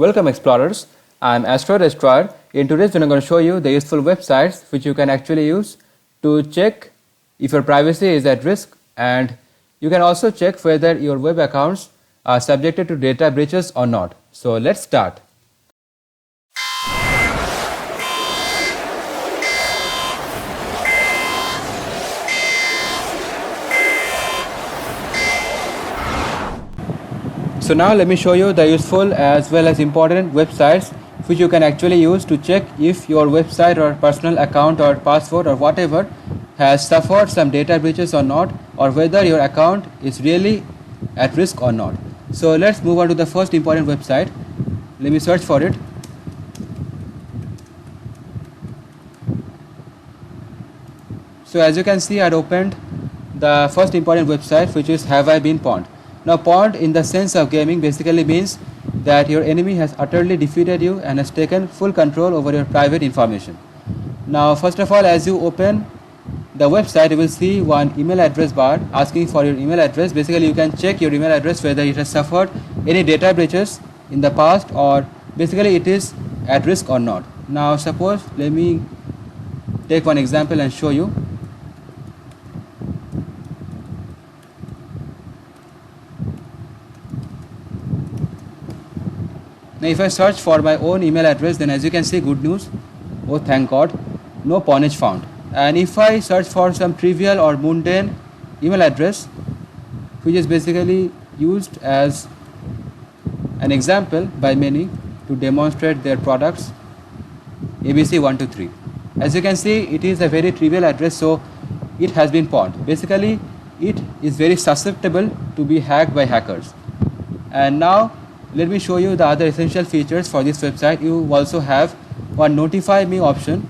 Welcome explorers, I'm Astro Destroyer. In today's video I'm going to show you the useful websites which you can actually use to check if your privacy is at risk, and you can also check whether your web accounts are subjected to data breaches or not. So let's start. So now let me show you the useful as well as important websites which you can actually use to check if your website or personal account or password or whatever has suffered some data breaches or not, or whether your account is really at risk or not. So let's move on to the first important website. Let me search for it. So as you can see, I had opened the first important website, which is Have I Been Pwned. Now pwned in the sense of gaming basically means that your enemy has utterly defeated you and has taken full control over your private information. Now first of all, as you open the website, you will see one email address bar asking for your email address. Basically you can check your email address whether it has suffered any data breaches in the past, or basically it is at risk or not. Now suppose, let me take one example and show you. Now if I search for my own email address, then as you can see, good news, oh thank God, no pawnage found. And if I search for some trivial or mundane email address, which is basically used as an example by many to demonstrate their products, ABC123. As you can see, it is a very trivial address, so it has been pawned. Basically it is very susceptible to be hacked by hackers. And now let me show you the other essential features for this website. You also have one notify me option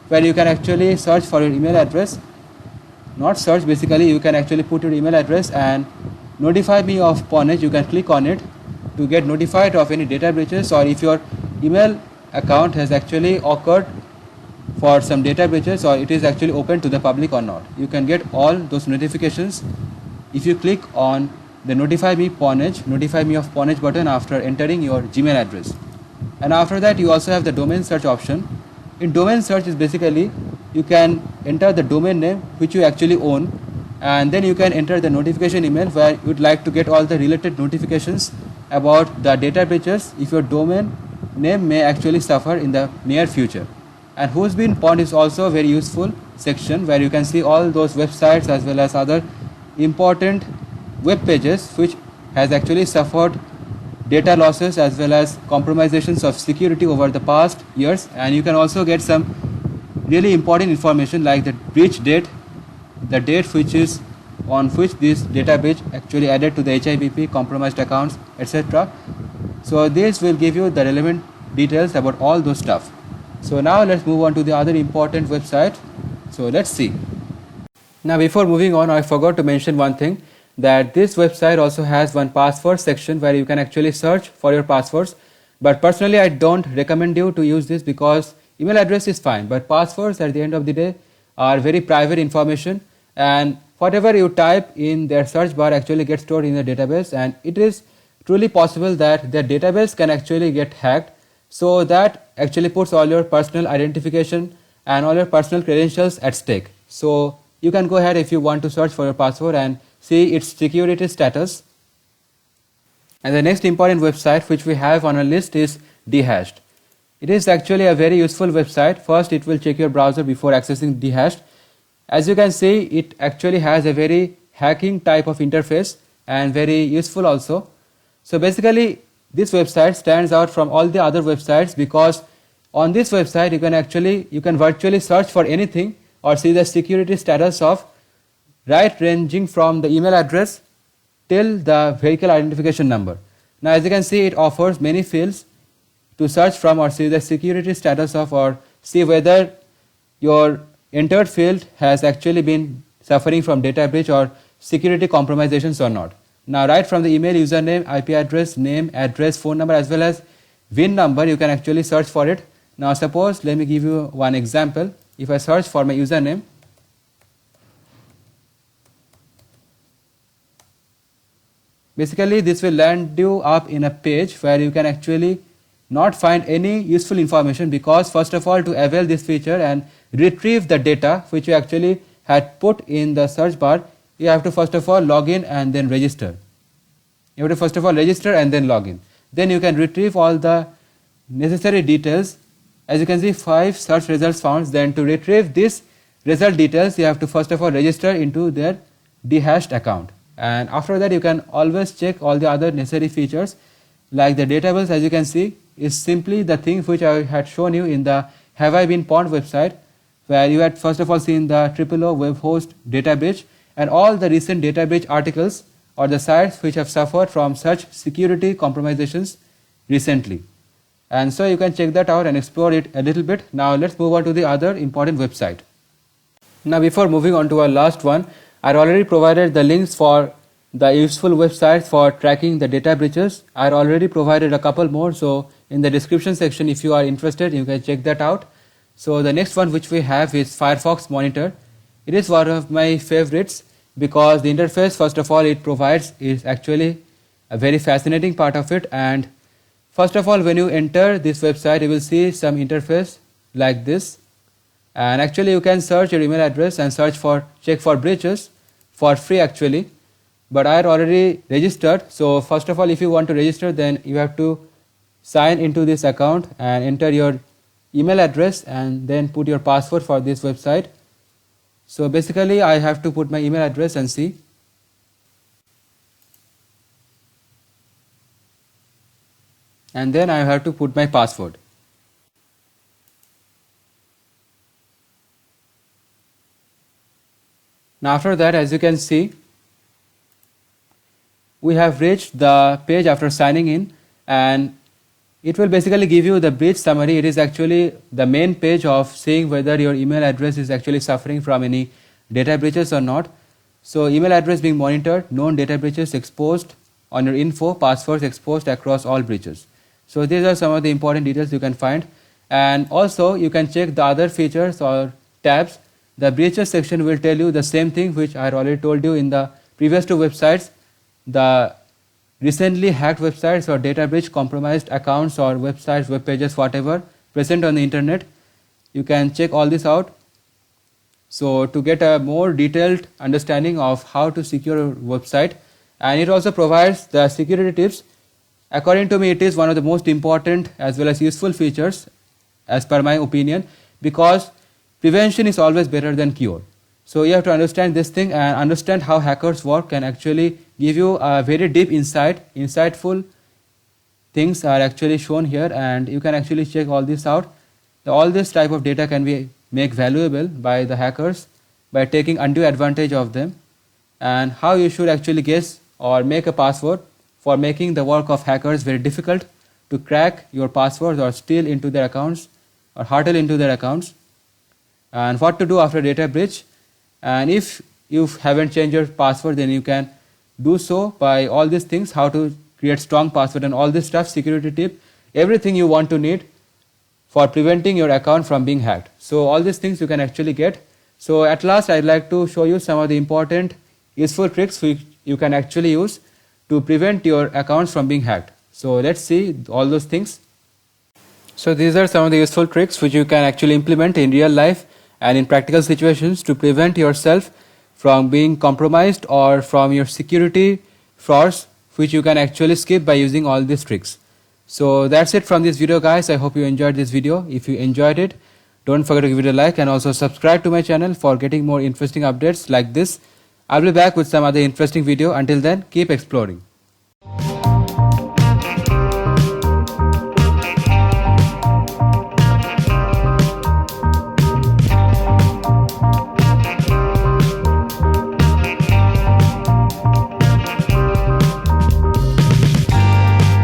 where you can actually search for your email address. Not search, basically you can actually put your email address and notify me of pawnage. You can click on it to get notified of any data breaches, or if your email account has actually occurred for some data breaches, or it is actually open to the public or not. You can get all those notifications if you click on the notify me of pawnage button after entering your Gmail address. And after that you also have the domain search option. In domain search is basically you can enter the domain name which you actually own, and then you can enter the notification email where you would like to get all the related notifications about the data breaches if your domain name may actually suffer in the near future. And who's been pawned is also a very useful section where you can see all those websites as well as other important web pages which has actually suffered data losses as well as compromisations of security over the past years. And you can also get some really important information like the breach date, the date which is on which this data breach actually added to the HIPP, compromised accounts, etc. So this will give you the relevant details about all those stuff. So now let's move on to the other important website. So let's see. Now before moving on, I forgot to mention one thing, that this website also has one password section where you can actually search for your passwords. But personally I don't recommend you to use this because email address is fine, but passwords at the end of the day are very private information, and whatever you type in their search bar actually gets stored in the database, and it is truly possible that their database can actually get hacked. So that actually puts all your personal identification and all your personal credentials at stake. So you can go ahead if you want to search for your password and see its security status. And the next important website which we have on our list is DeHashed. It is actually a very useful website. First it will check your browser before accessing DeHashed. As you can see, it actually has a very hacking type of interface and very useful also. So basically this website stands out from all the other websites because on this website you can virtually search for anything or see the security status of right ranging from the email address till the vehicle identification number. Now as you can see, it offers many fields to search from or see the security status of, or see whether your entered field has actually been suffering from data breach or security compromisations or not. Now right from the email, username, IP address, name, address, phone number as well as VIN number, you can actually search for it. Now suppose, let me give you one example. If I search for my username, basically this will land you up in a page where you can actually not find any useful information, because first of all, to avail this feature and retrieve the data which you actually had put in the search bar, you have to first of all log in and then register. You have to first of all register and then log in. Then you can retrieve all the necessary details. As you can see, 5 search results found. Then to retrieve this result details, you have to first of all register into their DeHashed account. And after that, you can always check all the other necessary features, like the database. As you can see, is simply the thing which I had shown you in the Have I Been Pwned website, where you had first of all seen the OOO web host data breach and all the recent data breach articles or the sites which have suffered from such security compromisations recently. And so you can check that out and explore it a little bit. Now let's move on to the other important website. Now before moving on to our last one, I already provided the links for the useful websites for tracking the data breaches. I already provided a couple more, so in the description section, if you are interested, you can check that out. So the next one which we have is Firefox Monitor. It is one of my favorites because the interface, first of all, it provides is actually a very fascinating part of it. And first of all, when you enter this website, you will see some interface like this. And actually you can search your email address and check for breaches for free actually. But I had already registered. So first of all, if you want to register, then you have to sign into this account and enter your email address and then put your password for this website. So basically I have to put my email address and see. And then I have to put my password. Now after that, as you can see, we have reached the page after signing in, and it will basically give you the breach summary. It is actually the main page of seeing whether your email address is actually suffering from any data breaches or not. So email address being monitored, known data breaches exposed on your info, passwords exposed across all breaches. So these are some of the important details you can find. And also you can check the other features or tabs. The breaches section will tell you the same thing which I already told you in the previous two websites. The recently hacked websites or data breach compromised accounts or websites, web pages, whatever present on the internet. You can check all this out. So to get a more detailed understanding of how to secure a website, and it also provides the security tips. According to me, it is one of the most important as well as useful features as per my opinion, because prevention is always better than cure. So you have to understand this thing and understand how hackers work can actually give you a very deep insightful things are actually shown here, and you can actually check all this out. All this type of data can be made valuable by the hackers by taking undue advantage of them, and how you should actually guess or make a password for making the work of hackers very difficult to crack your passwords or steal into their accounts or hurdle into their accounts, and what to do after data breach. And if you haven't changed your password, then you can do so by all these things, how to create strong password and all this stuff, security tip, everything you want to need for preventing your account from being hacked. So all these things you can actually get. So at last, I'd like to show you some of the important useful tricks which you can actually use to prevent your accounts from being hacked. So let's see all those things. So these are some of the useful tricks which you can actually implement in real life and in practical situations to prevent yourself from being compromised or from your security frauds, which you can actually skip by using all these tricks. So that's it from this video, guys. I hope you enjoyed this video. If you enjoyed it, don't forget to give it a like and also subscribe to my channel for getting more interesting updates like this. I'll be back with some other interesting video. Until then, keep exploring.